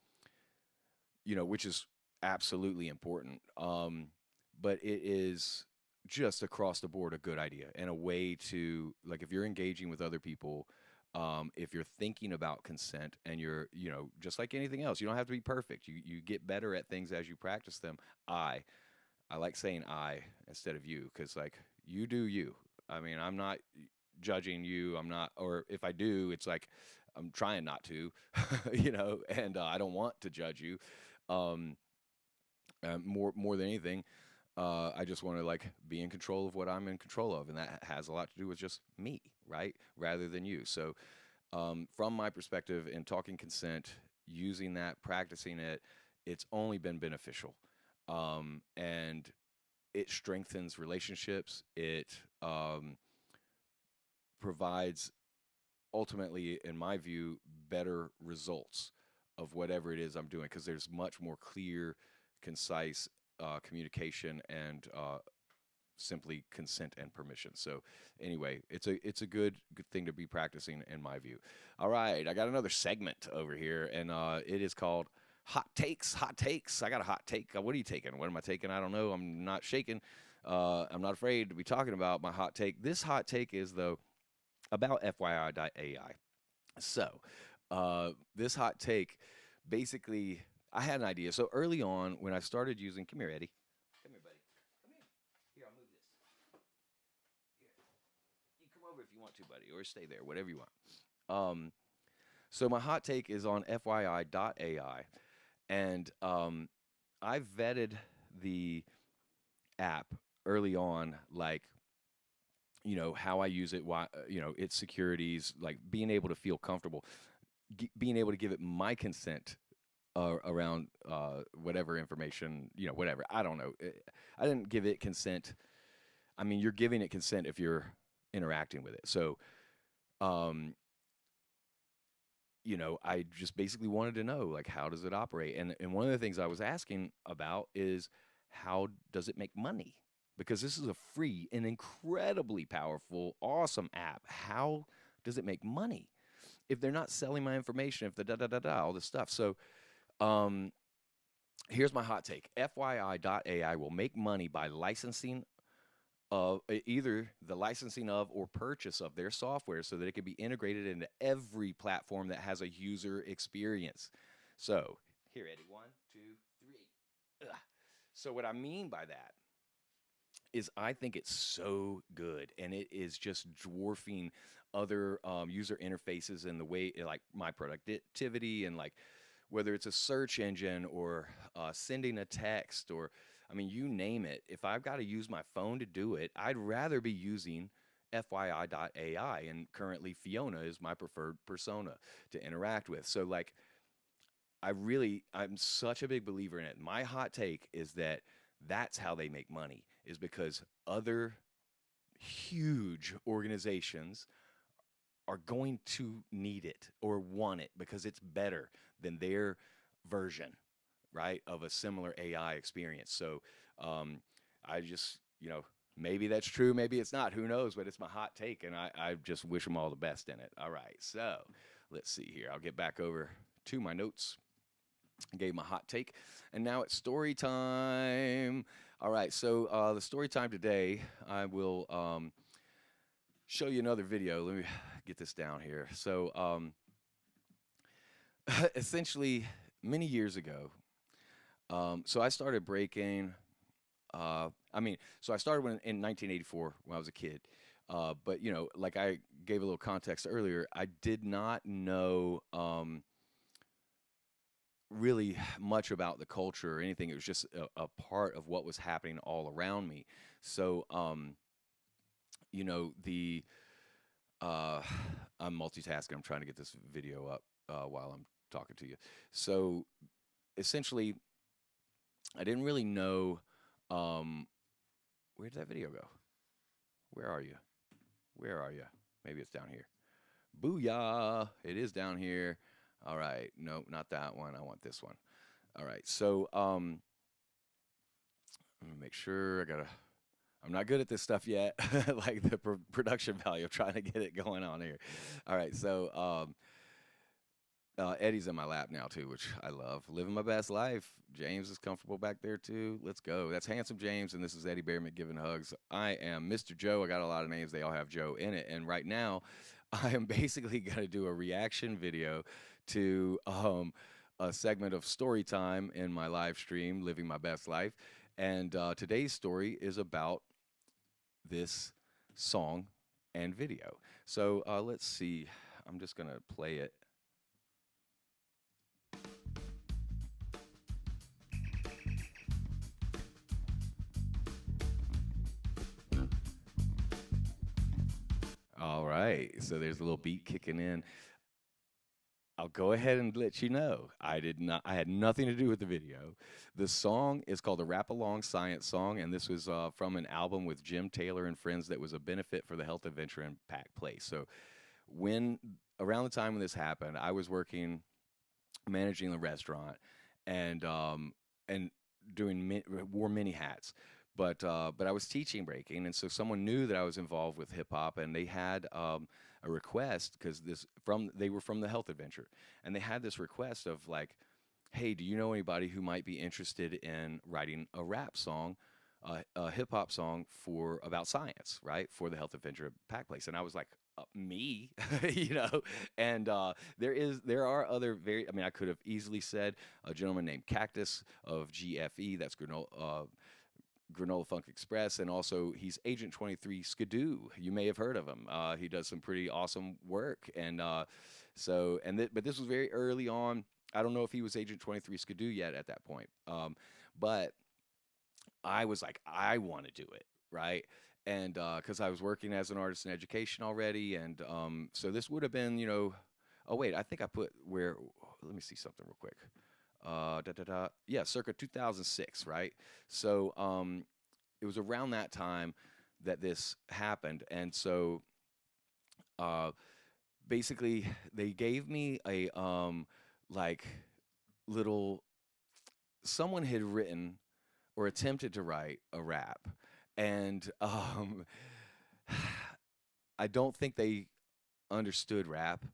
which is absolutely important. But it is just across the board a good idea and a way to, like, if you're engaging with other people, if you're thinking about consent and you're, just like anything else, you don't have to be perfect. You get better at things as you practice them. I like saying I instead of you because, like, you do you. I mean, I'm not judging you. I'm not, or if I do, it's like I'm trying not to, and I don't want to judge you. Um, more than anything, I just want to like be in control of what I'm in control of, and that has a lot to do with just me, right, rather than you. So, from my perspective, in talking consent, using that, practicing it, it's only been beneficial, and it strengthens relationships. It provides, ultimately, in my view, better results of whatever it is I'm doing because there's much more clear, concise communication and simply consent and permission. So anyway, it's a good thing to be practicing in my view. All right, I got another segment over here, and it is called Hot Takes. Hot Takes. I got a hot take. What are you taking? What am I taking? I don't know. I'm not shaking. I'm not afraid to be talking about my hot take. This hot take is, though, about FYI.ai. So this hot take, basically, I had an idea. So early on, when I started using, come here, Eddie. Come here, buddy. Come here. Here, I'll move this. Here. You come over if you want to, buddy, or stay there, whatever you want. So my hot take is on FYI.ai, and I vetted the app early on, like, how I use it, why, its securities, like being able to feel comfortable, being able to give it my consent around whatever information, whatever. I don't know. I didn't give it consent. I mean, you're giving it consent if you're interacting with it. So, I just basically wanted to know, like, how does it operate? And one of the things I was asking about is how does it make money? Because this is a free and incredibly powerful, awesome app. How does it make money? If they're not selling my information, if the da da da da, all this stuff. So um, here's my hot take. FYI.ai will make money by licensing of either the licensing of or purchase of their software so that it can be integrated into every platform that has a user experience. So here, Eddie, 1, 2, 3. Ugh. So what I mean by that is I think it's so good, and it is just dwarfing other user interfaces in the way, like my productivity, and like whether it's a search engine or sending a text, or I mean, you name it. If I've got to use my phone to do it, I'd rather be using FYI.ai, and currently Fiona is my preferred persona to interact with. So like I'm such a big believer in it. My hot take is that that's how they make money, is because other huge organizations are going to need it or want it because it's better than their version, right, of a similar AI experience. So I just, maybe that's true, maybe it's not, who knows, but it's my hot take, and I just wish them all the best in it. All right, so let's see here. I'll get back over to my notes. I gave my hot take, and now it's story time. All right, so the story time today, I will show you another video. Let me get this down here. So essentially, many years ago, so I started breaking. So I started in 1984 when I was a kid. But like I gave a little context earlier, I did not know really much about the culture or anything. It was just a part of what was happening all around me. So, the I'm multitasking. I'm trying to get this video up while I'm talking to you. So, essentially, I didn't really know. Where did that video go? Where are you? Where are you? Maybe it's down here. Booyah! It is down here. All right. No, not that one. I want this one. All right. So, I'm gonna make sure I'm not good at this stuff yet. Like the production value of trying to get it going on here. All right. So, Eddie's in my lap now too, which I love. Living my best life. James is comfortable back there too. Let's go. That's Handsome James, and this is Eddie Bearman giving hugs. I am Mr. Joe. I got a lot of names. They all have Joe in it. And right now, I am basically going to do a reaction video to a segment of story time in my live stream, Living My Best Life. And today's story is about this song and video. So let's see. I'm just going to play it. All right, so there's a little beat kicking in. I'll go ahead and let you know, I had nothing to do with the video. The song is called the Rap Along Science Song, and this was from an album with Jim Taylor and friends that was a benefit for the Health Adventure in Pack Place. So around the time when this happened, I was managing the restaurant, and wore many hats. But I was teaching breaking, and so someone knew that I was involved with hip hop, and they had a request, because they were from the Health Adventure, and they had this request of like, hey, do you know anybody who might be interested in writing a rap song, a hip hop song about science, right, for the Health Adventure Pack Place? And I was like, me, and there are other I could have easily said a gentleman named Cactus of GFE, that's Granola Funk Express, and also he's Agent 23 Skidoo. You may have heard of him. He does some pretty awesome work, and but this was very early on. I don't know if he was Agent 23 Skidoo yet at that point, but I was like, I want to do it, right? And because I was working as an artist in education already, and so this would have been, oh wait, I think I put where. Let me see something real quick. Yeah, circa 2006, right? So it was around that time that this happened, and so basically they gave me a someone had written or attempted to write a rap, and I don't think they understood rap,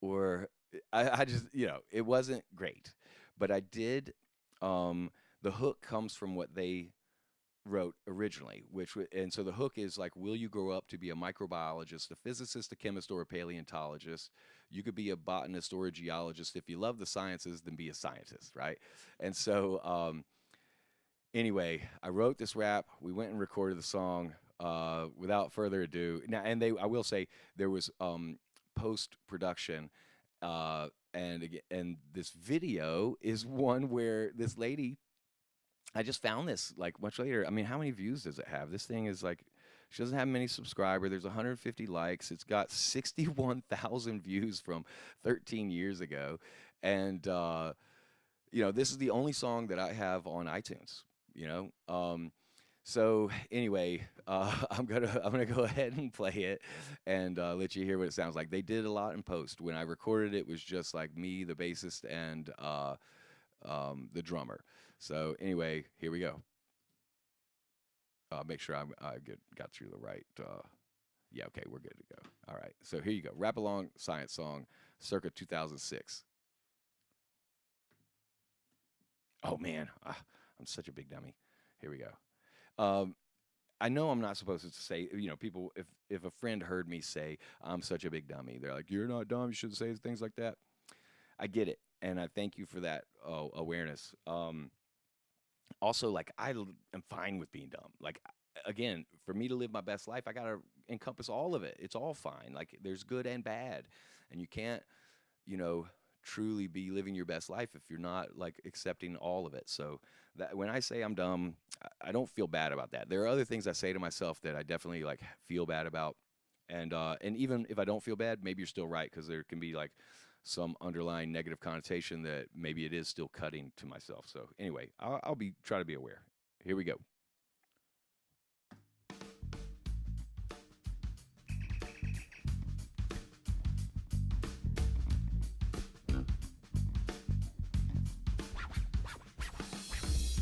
or I just, it wasn't great. But I did. The hook comes from what they wrote originally, and so the hook is like, will you grow up to be a microbiologist, a physicist, a chemist, or a paleontologist? You could be a botanist or a geologist. If you love the sciences, then be a scientist, right? And so, anyway, I wrote this rap. We went and recorded the song. Without further ado, now, I will say there was post production, and this video is one where this lady. I just found this like much later. I mean, how many views does it have? This thing is like, she doesn't have many subscribers. There's 150 likes. It's got 61,000 views from 13 years ago, and this is the only song that I have on iTunes. So anyway, I'm gonna go ahead and play it and let you hear what it sounds like. They did a lot in post. When I recorded it, it was just like me, the bassist, and the drummer. So anyway, here we go. Make sure I got through the right. Yeah, okay, we're good to go. All right, so here you go. Rap Along Science Song, circa 2006. Oh man, I'm such a big dummy. Here we go. I know I'm not supposed to say, people, if a friend heard me say, I'm such a big dummy, they're like, you're not dumb, you shouldn't say things like that. I get it, and I thank you for that awareness. Also, like, I am fine with being dumb. Like, again, for me to live my best life, I got to encompass all of it. It's all fine. Like, there's good and bad, and you can't, truly be living your best life if you're not, like, accepting all of it. So that when I say I'm dumb, I don't feel bad about that. There are other things I say to myself that I definitely, like, feel bad about. And even if I don't feel bad, maybe you're still right, because there can be, like, some underlying negative connotation that maybe it is still cutting to myself. So anyway, I'll try to be aware. Here we go.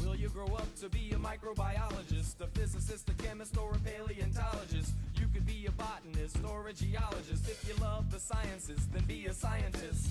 Will you grow up to be a microbiologist, a physicist, a chemist, or a paleontologist? You could be a botanist or a geologist. If you love the sciences, then be a scientist.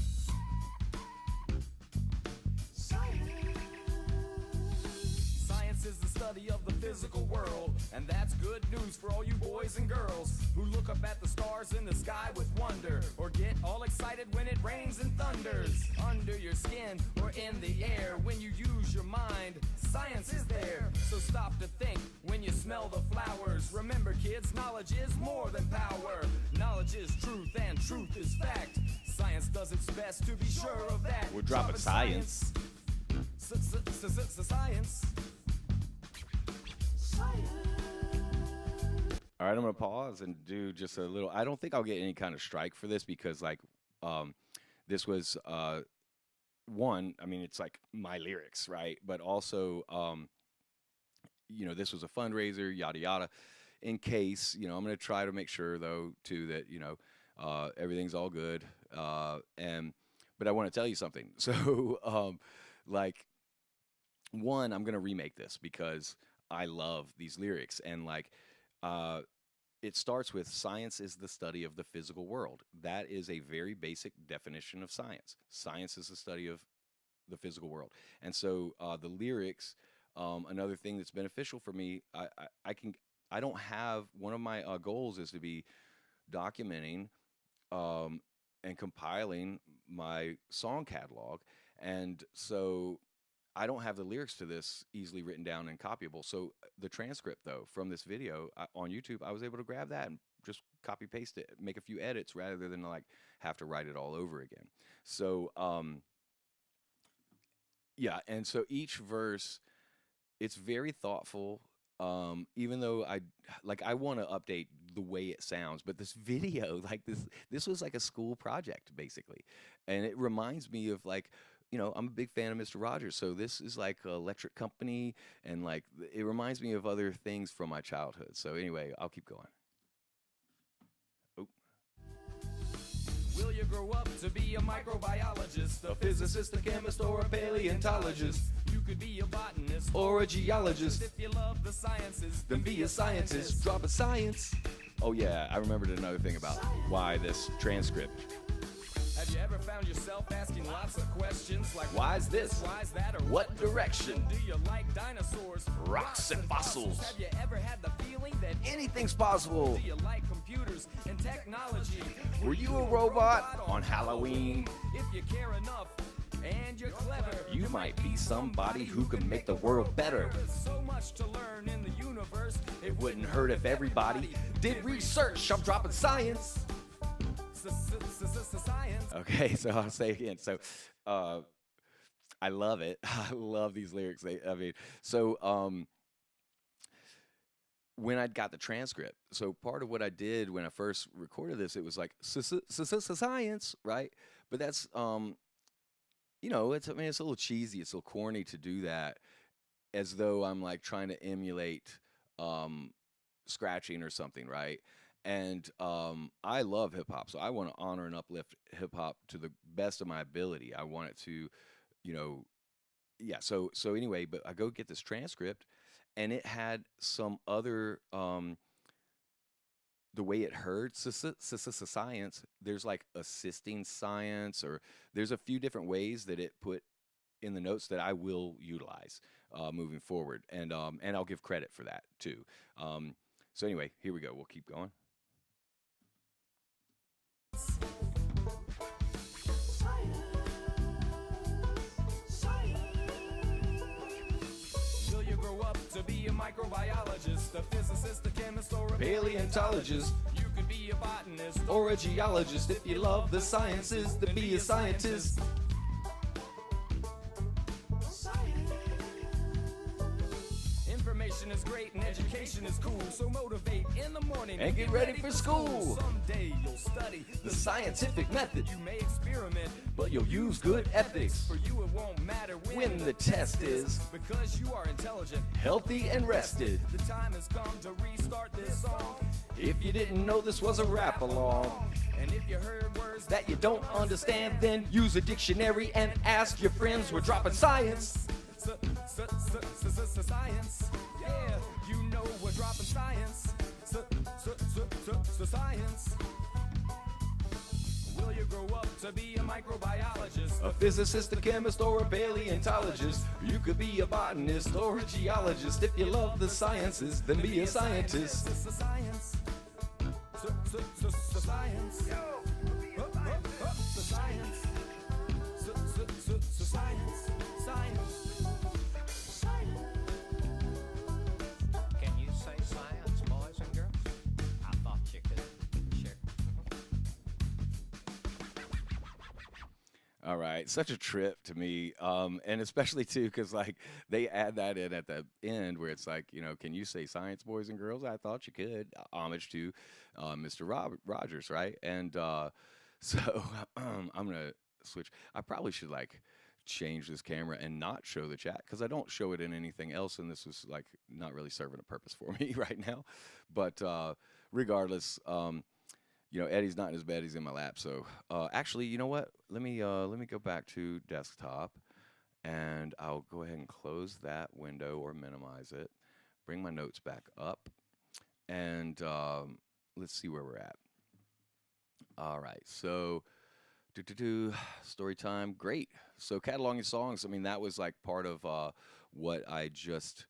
Science is the study of the physical world, and that's good news for all you boys and girls who look up at the stars in the sky with wonder, or get all excited when it rains and thunders. Under your skin or in the air, when you use your mind, science is there. So stop to think when you smell the flowers. Remember, kids, knowledge is more than power. Knowledge is truth and truth is fact. Science does its best to be sure of that. We're dropping science. Science. All right, I'm gonna pause and do just a little. I don't think I'll get any kind of strike for this because, like, this was one. I mean, it's like my lyrics, right? But also, this was a fundraiser, yada yada. In case, I'm gonna try to make sure though too that everything's all good. But I want to tell you something. So, like, one, I'm gonna remake this because I love these lyrics, and like, it starts with science is the study of the physical world. That is a very basic definition of science. Science is the study of the physical world. And so the lyrics, another thing that's beneficial for me, I don't have, one of my goals is to be documenting and compiling my song catalog. And so I don't have the lyrics to this easily written down and copyable. So the transcript, though, from this video on YouTube, I was able to grab that and just copy paste it, make a few edits rather than like have to write it all over again. So yeah, and so each verse, it's very thoughtful. Even though I want to update the way it sounds, but this video, like this was like a school project basically, and it reminds me of like, I'm a big fan of Mr. Rogers, so this is like an electric company, and like it reminds me of other things from my childhood. So anyway, I'll keep going. Oh. Will you grow up to be a microbiologist, a physicist, a chemist, or a paleontologist? You could be a botanist Or a geologist. If you love the sciences, Then be a scientist. Drop a science. Oh yeah, I remembered another thing about why this transcript. Have you ever found yourself asking lots of questions like Why is this? why is that, or What direction? do you like dinosaurs, Rocks and fossils. Have you ever had the feeling that Anything's possible. do you like computers and technology? Were you a robot on Halloween? If you care enough and you're clever, You might be somebody who can make the world better. there's so much to learn in the universe. It wouldn't hurt if everybody did research. I'm dropping science. Science. Okay, so I'll say again. So, I love it. I love these lyrics. When I got the transcript, so part of what I did when I first recorded this, it was like science, right? But that's it's it's a little cheesy, it's a little corny to do that, as though I'm like trying to emulate scratching or something, right? And I love hip hop, so I want to honor and uplift hip hop to the best of my ability. I want it to, yeah. So anyway, but I go get this transcript, and it had some other the way it heard science. There's like assisting science, or there's a few different ways that it put in the notes that I will utilize moving forward, and I'll give credit for that too. So anyway, here we go. We'll keep going. Will you grow up to be a microbiologist, a physicist, a chemist, or a Paleontologist You could be a botanist or a geologist if you love the sciences, then be a scientist. Information is great and education is cool, so motivate in the morning And get ready for school. Someday you'll study The scientific method, You may experiment, but you'll use good ethics. for you it won't matter When the test is because you are intelligent. healthy and rested. The time has come to restart this song. If you didn't know this was a rap along And if you heard words that you don't understand, then use a dictionary and ask your friends. We're dropping science. Science, yeah, you know we're dropping science. Science. Will you grow up to be a microbiologist? A physicist, a chemist, or a paleontologist. You could be a botanist or a geologist. If you love the sciences, then be a scientist. Science. Science. Science. Science. Can you say science, boys and girls? I thought you could. Sure. All right, such a trip to me, and especially too because like they add that in at the end where it's like, can you say science, boys and girls? I thought you could. Homage to Mr. Rogers, right? And so I'm gonna switch. I probably should like change this camera and not show the chat because I don't show it in anything else, and this is like not really serving a purpose for me right now. But regardless. Eddie's not in his bed; he's in my lap. So, actually, you know what? Let me go back to desktop, and I'll go ahead and close that window or minimize it. Bring my notes back up, and let's see where we're at. All right, so story time. Great. So cataloging songs. I mean, that was like part of what I just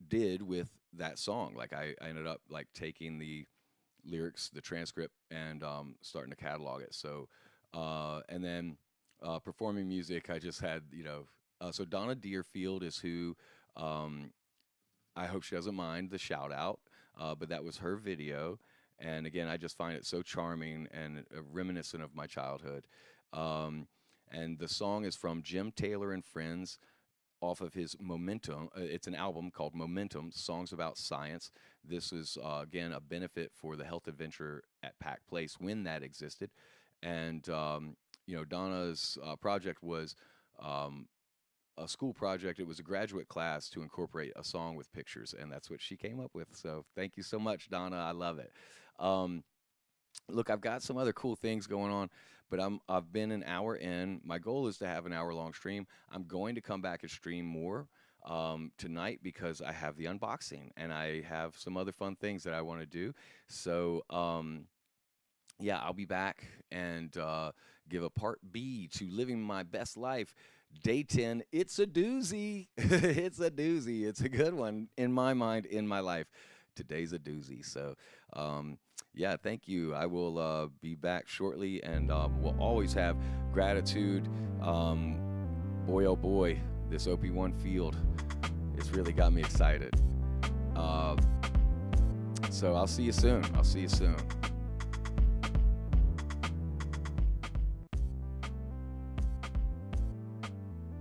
did with that song. Like I ended up like taking the lyrics, the transcript, and starting to catalog it. So, and then performing music, I just had, so Donna Deerfield is who, I hope she doesn't mind the shout out, but that was her video. And again, I just find it so charming and reminiscent of my childhood. And the song is from Jim Taylor and Friends, off of his Momentum. It's an album called Momentum, Songs About Science. This is, again, a benefit for the Health Adventure at Pack Place when that existed. And, Donna's project was a school project. It was a graduate class to incorporate a song with pictures, and that's what she came up with. So thank you so much, Donna. I love it. Look, I've got some other cool things going on, but I've been an hour in. My goal is to have an hour-long stream. I'm going to come back and stream more. tonight because I have the unboxing and I have some other fun things that I want to do. So, yeah, I'll be back and give a part B to Living My Best Life. Day 10, it's a doozy. It's a doozy. It's a good one in my mind, in my life. Today's a doozy. So, yeah, thank you. I will be back shortly, and we'll always have gratitude. Boy, oh boy, this OP1 field, it's really got me excited. So I'll see you soon. I'll see you soon.